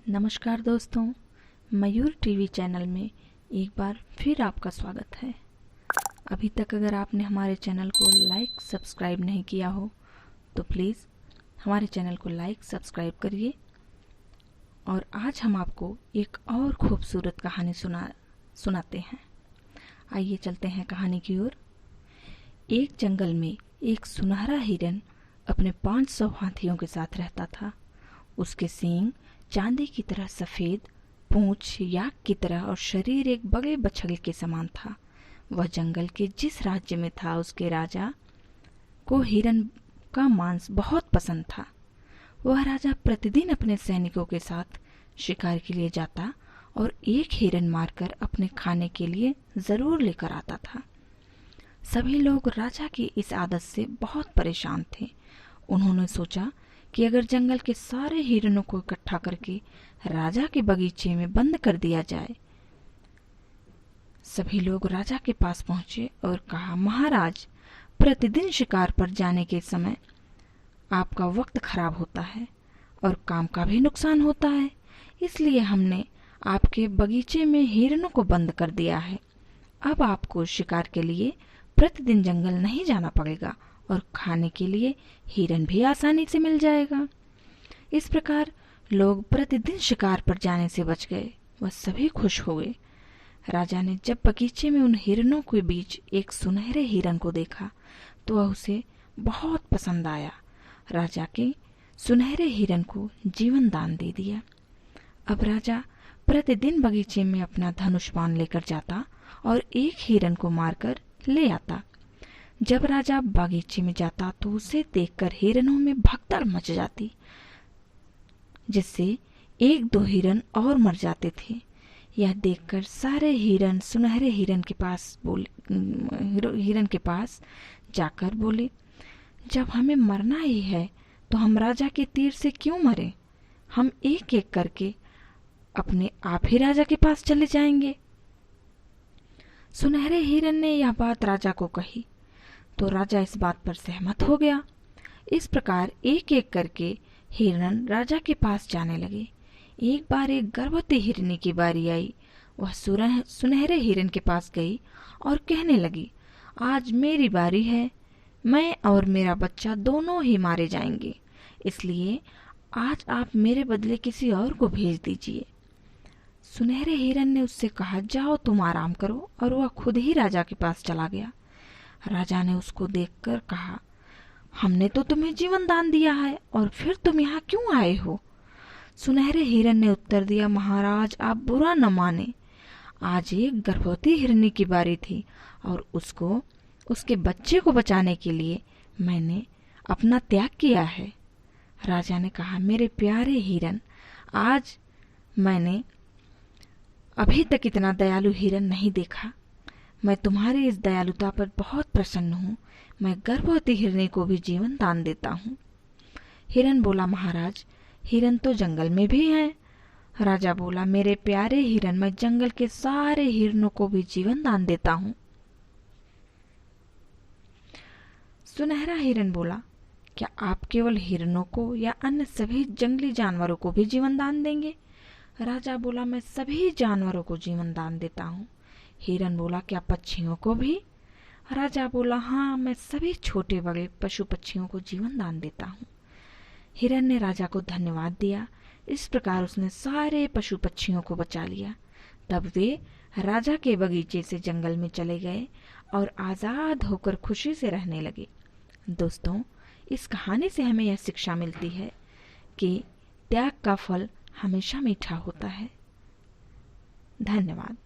नमस्कार दोस्तों, मयूर TV channel में एक बार फिर आपका स्वागत है। अभी तक अगर आपने हमारे चैनल को लाइक सब्सक्राइब नहीं किया हो तो प्लीज़ हमारे चैनल को लाइक सब्सक्राइब करिए। और आज हम आपको एक और खूबसूरत कहानी सुनाते हैं। आइए चलते हैं कहानी की ओर। एक जंगल में एक सुनहरा हिरन अपने 500 हाथियों के साथ रहता था। उसके सींग चांदी की तरह सफेद, पूंछ याक की तरह और शरीर एक बड़े बछड़े के समान था। वह जंगल के जिस राज्य में था उसके राजा को हिरन का मांस बहुत पसंद था। वह राजा प्रतिदिन अपने सैनिकों के साथ शिकार के लिए जाता और एक हिरन मारकर अपने खाने के लिए जरूर लेकर आता था। सभी लोग राजा की इस आदत से बहुत परेशान थे। उन्होंने सोचा कि अगर जंगल के सारे हिरणों को इकट्ठा करके राजा के बगीचे में बंद कर दिया जाए। सभी लोग राजा के पास पहुंचे और कहा, महाराज, प्रतिदिन शिकार पर जाने के समय आपका वक्त खराब होता है और काम का भी नुकसान होता है, इसलिए हमने आपके बगीचे में हिरणों को बंद कर दिया है। अब आपको शिकार के लिए प्रतिदिन जंगल नहीं जाना पड़ेगा और खाने के लिए हिरन भी आसानी से मिल जाएगा। इस प्रकार लोग प्रतिदिन शिकार पर जाने से बच गए। वह सभी खुश हो गए। राजा ने जब बगीचे में उन हिरणों के बीच एक सुनहरे हिरन को देखा तो वह उसे बहुत पसंद आया। राजा के सुनहरे हिरन को जीवन दान दे दिया। अब राजा प्रतिदिन बगीचे में अपना धनुष बाण लेकर जाता और एक हिरन को मारकर ले आता। जब राजा बागीचे में जाता तो उसे देखकर हिरणों में भगदड़ मच जाती, जिससे एक दो हिरन और मर जाते थे। यह देखकर सारे हिरन सुनहरे हिरन के पास जाकर बोले, जब हमें मरना ही है तो हम राजा के तीर से क्यों मरे? हम एक एक करके अपने आप ही राजा के पास चले जाएंगे। सुनहरे हिरन ने यह बात राजा को कही तो राजा इस बात पर सहमत हो गया। इस प्रकार एक एक करके हिरन राजा के पास जाने लगे। एक बार एक गर्भवती हिरनी की बारी आई। वह सुनहरे हिरन के पास गई और कहने लगी, आज मेरी बारी है। मैं और मेरा बच्चा दोनों ही मारे जाएंगे, इसलिए आज आप मेरे बदले किसी और को भेज दीजिए। सुनहरे हिरन ने उससे कहा, जाओ तुम आराम करो, और वह खुद ही राजा के पास चला गया। राजा ने उसको देखकर कहा, हमने तो तुम्हें जीवन दान दिया है और फिर तुम यहाँ क्यों आए हो? सुनहरे हिरन ने उत्तर दिया, महाराज, आप बुरा न माने, आज एक गर्भवती हिरनी की बारी थी और उसको उसके बच्चे को बचाने के लिए मैंने अपना त्याग किया है। राजा ने कहा, मेरे प्यारे हिरन, आज मैंने अभी तक इतना दयालु हिरन नहीं देखा। मैं तुम्हारी इस दयालुता पर बहुत प्रसन्न हूँ। मैं गर्भवती हिरनी को भी जीवन दान देता हूँ। हिरन बोला, महाराज, हिरन तो जंगल में भी हैं। राजा बोला, मेरे प्यारे हिरन, मैं जंगल के सारे हिरनों को भी जीवन दान देता हूँ। सुनहरा हिरन बोला, क्या आप केवल हिरनों को या अन्य सभी जंगली जानवरों को भी जीवन दान देंगे? राजा बोला, मैं सभी जानवरों को जीवन दान देता हूँ। हिरन बोला, क्या पक्षियों को भी? राजा बोला, हाँ, मैं सभी छोटे बड़े पशु पक्षियों को जीवन दान देता हूँ। हिरन ने राजा को धन्यवाद दिया। इस प्रकार उसने सारे पशु पक्षियों को बचा लिया। तब वे राजा के बगीचे से जंगल में चले गए और आजाद होकर खुशी से रहने लगे। दोस्तों, इस कहानी से हमें यह शिक्षा मिलती है कि त्याग का फल हमेशा मीठा होता है। धन्यवाद।